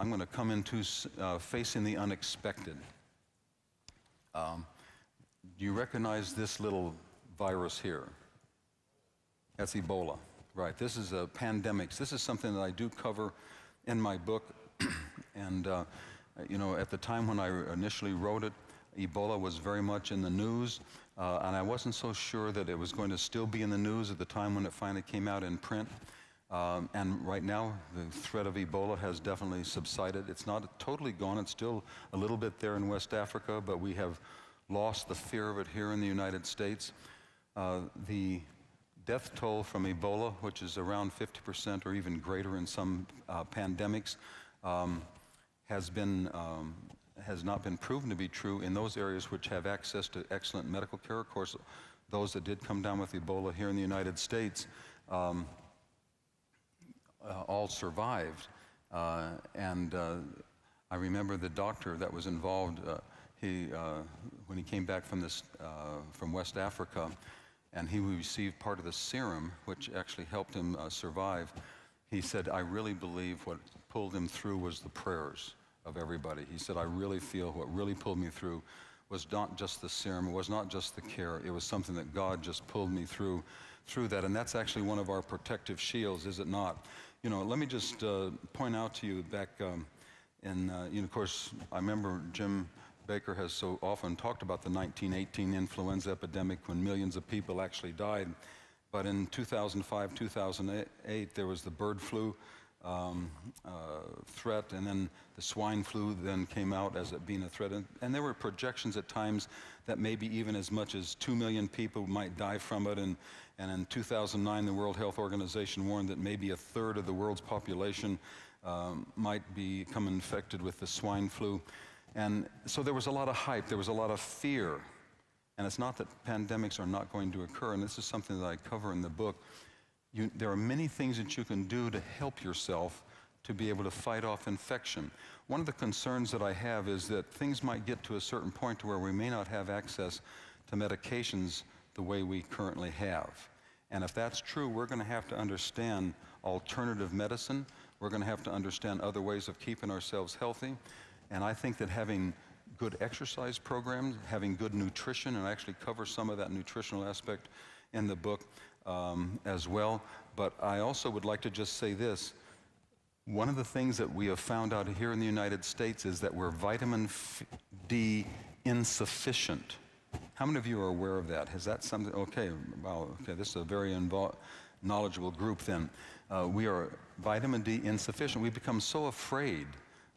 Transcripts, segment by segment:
I'm going to come into facing the unexpected. Do you recognize this little virus here? That's Ebola, right? This is a pandemic. This is something that I do cover in my book. And, you know, at the time when I initially wrote it, Ebola was very much in the news, and I wasn't so sure that it was going to still be in the news at the time when it finally came out in print. And right now, the threat of Ebola has definitely subsided. It's not totally gone. It's still a little bit there in West Africa, but we have lost the fear of it here in the United States. The death toll from Ebola, which is around 50% or even greater in some pandemics, has not been proven to be true in those areas which have access to excellent medical care. Of course, those that did come down with Ebola here in the United States all survived. And I remember the doctor that was involved, when he came back from West Africa, and he received part of the serum, which actually helped him survive. He said, I really believe what pulled him through was the prayers of everybody. He said, I really feel what really pulled me through was not just the serum, it was not just the care, it was something that God just pulled me through that. And that's actually one of our protective shields, is it not? You know, let me just point out to you back you know, of course, I remember Jim Bakker has so often talked about the 1918 influenza epidemic when millions of people actually died. But in 2005, 2008, there was the bird flu threat, and then the swine flu then came out as it being a threat. And there were projections at times that maybe even as much as 2 million people might die from it. And in 2009, the World Health Organization warned that maybe a third of the world's population might become infected with the swine flu. And so there was a lot of hype, there was a lot of fear. And it's not that pandemics are not going to occur, and this is something that I cover in the book. There are many things that you can do to help yourself to be able to fight off infection. One of the concerns that I have is that things might get to a certain point to where we may not have access to medications the way we currently have. And if that's true, we're going to have to understand alternative medicine. We're going to have to understand other ways of keeping ourselves healthy. And I think that having good exercise programs, having good nutrition, and I actually cover some of that nutritional aspect in the book as well. But I also would like to just say this. One of the things that we have found out here in the United States is that we're vitamin D insufficient. How many of you are aware of that? Is that something? Okay, wow, okay, this is a very knowledgeable group then. We are vitamin D insufficient. We've become so afraid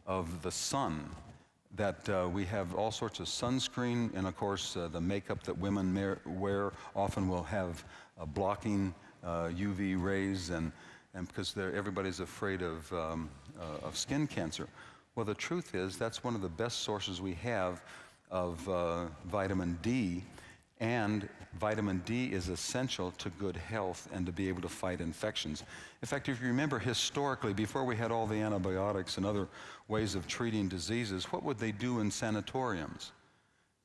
of the sun that we have all sorts of sunscreen, and of course the makeup that women wear often will have blocking UV rays, and because everybody's afraid of skin cancer. Well, the truth is that's one of the best sources we have of vitamin D, and vitamin D is essential to good health and to be able to fight infections. In fact, if you remember historically, before we had all the antibiotics and other ways of treating diseases, what would they do in sanatoriums?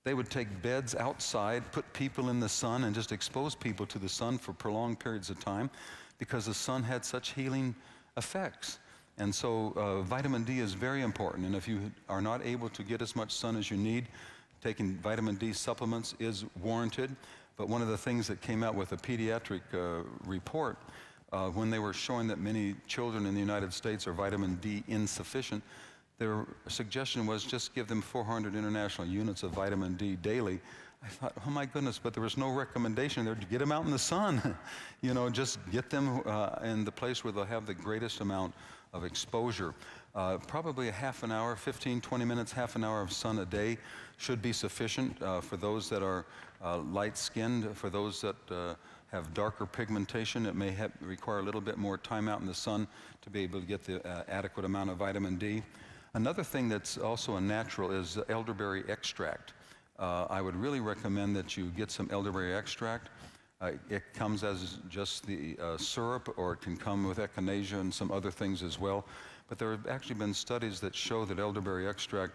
They would take beds outside, put people in the sun, and just expose people to the sun for prolonged periods of time because the sun had such healing effects. And so vitamin D is very important, and if you are not able to get as much sun as you need, taking vitamin D supplements is warranted. But one of the things that came out with a pediatric report when they were showing that many children in the United States are vitamin D insufficient, their suggestion was just give them 400 international units of vitamin D daily. I thought, oh my goodness, but there was no recommendation there to get them out in the sun. You know, just get them in the place where they'll have the greatest amount of exposure. Probably a half an hour, 15, 20 minutes, half an hour of sun a day should be sufficient for those that are light-skinned. For those that have darker pigmentation, it may require a little bit more time out in the sun to be able to get the adequate amount of vitamin D. Another thing that's also a natural is elderberry extract. I would really recommend that you get some elderberry extract. It comes as just the syrup, or it can come with echinacea and some other things as well. But there have actually been studies that show that elderberry extract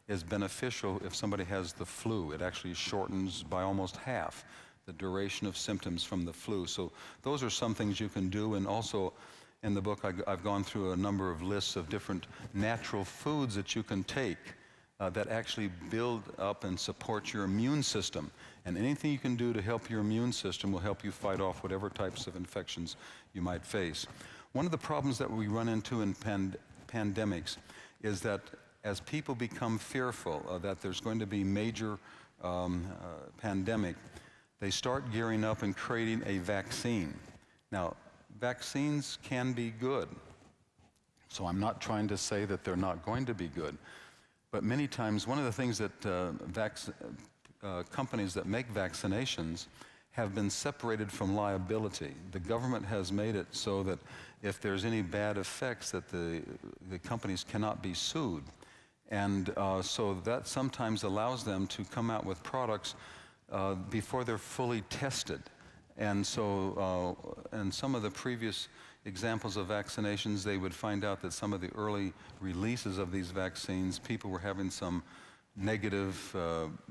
is beneficial if somebody has the flu. It actually shortens by almost half the duration of symptoms from the flu. So those are some things you can do. And also, in the book, I've gone through a number of lists of different natural foods that you can take that actually build up and support your immune system. And anything you can do to help your immune system will help you fight off whatever types of infections you might face. One of the problems that we run into in pandemics is that as people become fearful that there's going to be major pandemic, they start gearing up and creating a vaccine. Now, vaccines can be good, so I'm not trying to say that they're not going to be good. But many times, one of the things that companies that make vaccinations have been separated from liability. The government has made it so that if there's any bad effects, that the companies cannot be sued. And so that sometimes allows them to come out with products before they're fully tested. And so, in some of the previous examples of vaccinations, they would find out that some of the early releases of these vaccines, people were having some negative,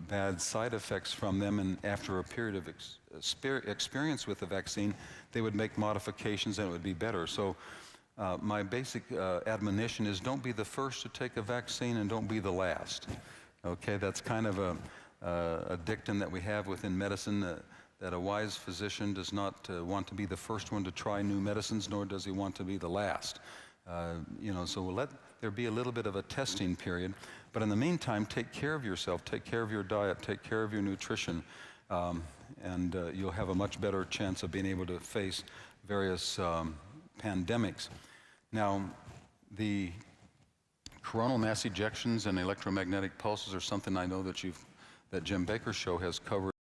bad side effects from them, and after a period of experience with the vaccine, they would make modifications and it would be better. So my basic admonition is don't be the first to take a vaccine and don't be the last. Okay, that's kind of a dictum that we have within medicine, that a wise physician does not want to be the first one to try new medicines, nor does he want to be the last. So we'll let there be a little bit of a testing period. But in the meantime, take care of yourself, take care of your diet, take care of your nutrition, and you'll have a much better chance of being able to face various pandemics. Now, the coronal mass ejections and electromagnetic pulses are something I know that Jim Bakker Show has covered